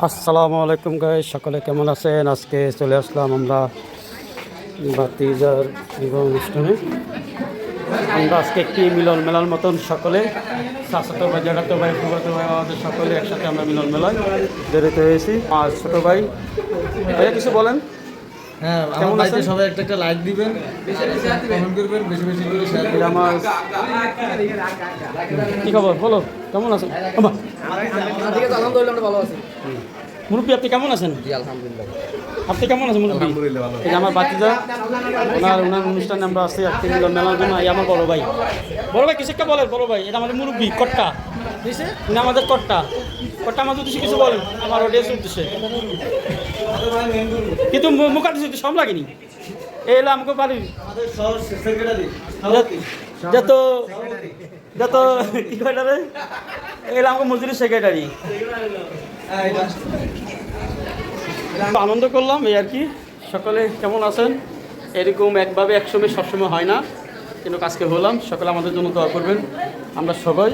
আসসালামু আলাইকুম গাইস, সকলে কেমন আছেন? আজকে চলে আসলাম আমরা ভাতিজার বিবাহ অনুষ্ঠানে। আমরা আজকে একটি মিলন মেলার মতন সকলে চাচাতো ভাই, জ্যাঠাতো ভাই, ফুফাতো ভাই, আমাদের সকলে একসাথে আমরা মিলন মেলায় বেরোতে হয়েছি। আর ছোটো ভাই, ভাইয়া কিছু বলেন। হ্যাঁ, কেমন আমার আছেন? সবাই একটা লাইক দিবেন, কমেন্ট করবেন, বেশি বেশি করে শেয়ার করবেন। আমার কী খবর বলো, কেমন আছেন? আলহামদুলিল্লাহ আমরা ভালো আছি। মুরব্বী, আপনি কেমন আছেন? জি আলহামদুলিল্লাহ। আপনি কেমন আছেন মুরব্বী? আলহামদুলিল্লাহ ভালো। এই যে আমার বাতিজা, ওনার অনুষ্ঠানে আমরা আছি আজকে মিলন মেলার জন্য। এই আমার বড় ভাই কিছু একটা বলেন। বড় ভাই, এটা আমাদের মুরব্বী কট্টা, না আমাদের কট্টা আমাদের উদ্দেশ্যে কিছু বলেন, আমার অডিয়েন্সের উদ্দেশ্যে। কিন্তু মুখার উদ্দেশ্যে সব লাগেনি। এই এলো আমাকে বাড়ির যত যত কি কয়টা রে, এলো আমাকে মজুরি সেক্রেটারি। আনন্দ করলাম এই আর কি। সকলে কেমন আছেন? এরকম একভাবে একসময় সবসময় হয় না, কিন্তু আজকে হলাম। সকলে আমাদের জন্য দোয়া করবেন। আমরা সবাই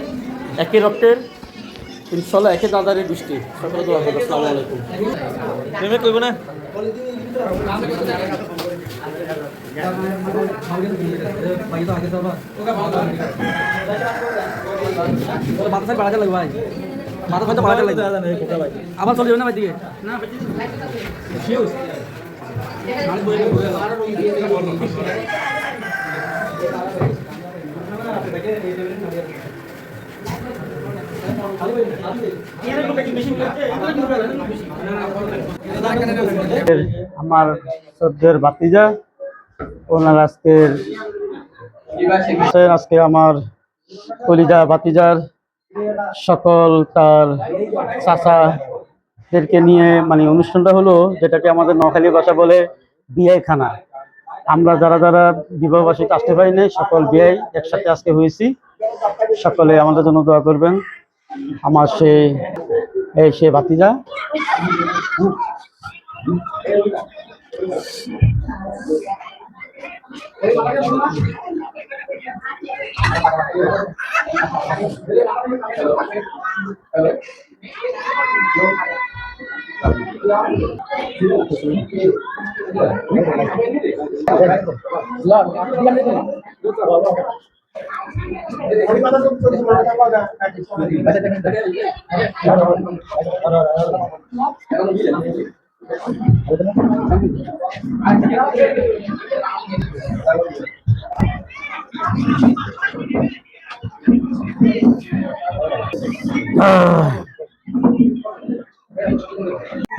একই রক্তের, ইনশাল্লাহ একই দাদারের গোষ্ঠী। সকলে দোয়া করবেন। আসসালামু আলাইকুম। প্রেমে কইব না আবার চলে যাবে না ভাই দিকে না আমার সদ্যের ভাতিজা, ওনার আজকে আমার কলিজা ভাতিজার সকল তার চাচাদেরকে নিয়ে মানে অনুষ্ঠানটা হলো, যেটাকে আমাদের নোয়াখালী ভাষা বলে বিয়ে খানা। আমরা যারা যারা বিবাহবার্ষিকী আসতে পারি নাই, সকল বিয়ে একসাথে আজকে হয়েছি। সকলে আমাদের জন্য দোয়া করবেন। আমার সে ভাতিজা।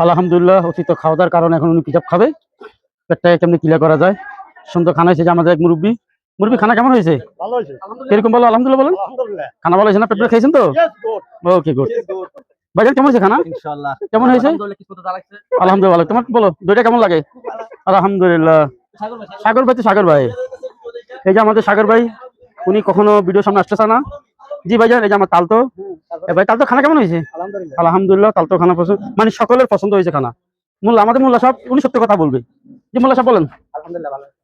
আলহামদুলিল্লাহ, অতীত খাওয়া দাওয়ার কারণে এখন উনি পিজাব খাবে। পেটটাকে কেমনি ক্লিয়ার করা যায়। সুন্দর খানা হয়েছে যে আমাদের এক মুরব্বী। খানা কেমন হয়েছে? ভালো হয়েছে। কিরকম বলো? আলহামদুলিল্লাহ বলেন। খানা ভালো হয়েছে না? পেট খেয়েছেন তো? ওকে, গুড। ভাইজান কেমন হয়েছে খানা? ইনশাআল্লাহ কেমন হয়েছে? আলহামদুলিল্লাহ ভালো। তোমার বলো, দইটা কেমন লাগে? আলহামদুলিল্লাহ। সাগর ভাই তো সাগর ভাই। এই যে আমাদের সাগর ভাই, উনি কখনো ভিডিও সামনে আসতেছে না। জি ভাইজান, এই যে আমার তালতো ভাই। তালতো খানা কেমন হয়েছে? আলহামদুলিল্লাহ। তালতো খানা পছন্দ, মানে সকলের পছন্দ হয়েছে খানা। আমাদের মোল্লা সাহেব উনি সত্য কথা বলবে। জি মোল্লা সাহেব বলেন।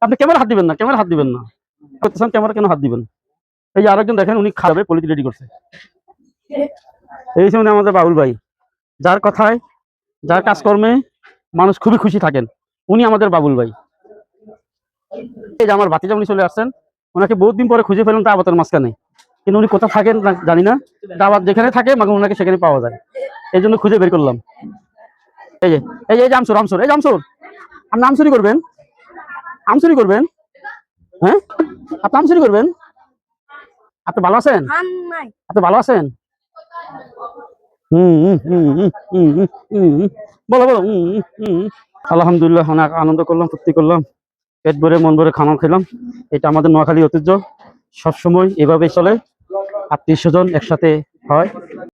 আপনি ক্যামেরা হাত দিবেন না, ক্যামেরা কেন হাত দিবেন? এই যে আরেকজন দেখেন, উনি খাবে পলিথিন রেডি করছে। এই যে উনি আমাদের বাউল ভাই, যার কথায় যার কাজকর্মে মানুষ খুবই খুশি থাকেন, উনি আমাদের বাবুল ভাই। এই যে আমার ভাতিজা, উনি চলে আসছেন। ওনাকে বহুত দিন পরে খুঁজে পেলাম দাওয়াতের মাঝখানে, কিন্তু উনি কোথাও থাকেন না জানি না। দাওয়াত যেখানে থাকে ওনাকে সেখানে পাওয়া যায়, এই জন্য খুঁজে বের করলাম। এই যে এই যে আমসুর, এই যে আমসুর, আপনি আম চুরি করবেন? হ্যাঁ, আপনি আম চুরি করবেন? আপনি ভালো আছেন? বলো বলো। আলহামদুলিল্লাহ, অনেক আনন্দ করলাম, ফুর্তি করলাম, পেট ভরে মন ভরে খানা খেলাম। এটা আমাদের নোয়াখালী ঐতিহ্য, সবসময় এভাবেই চলে। আত্মীয় স্বজন একসাথে হয়।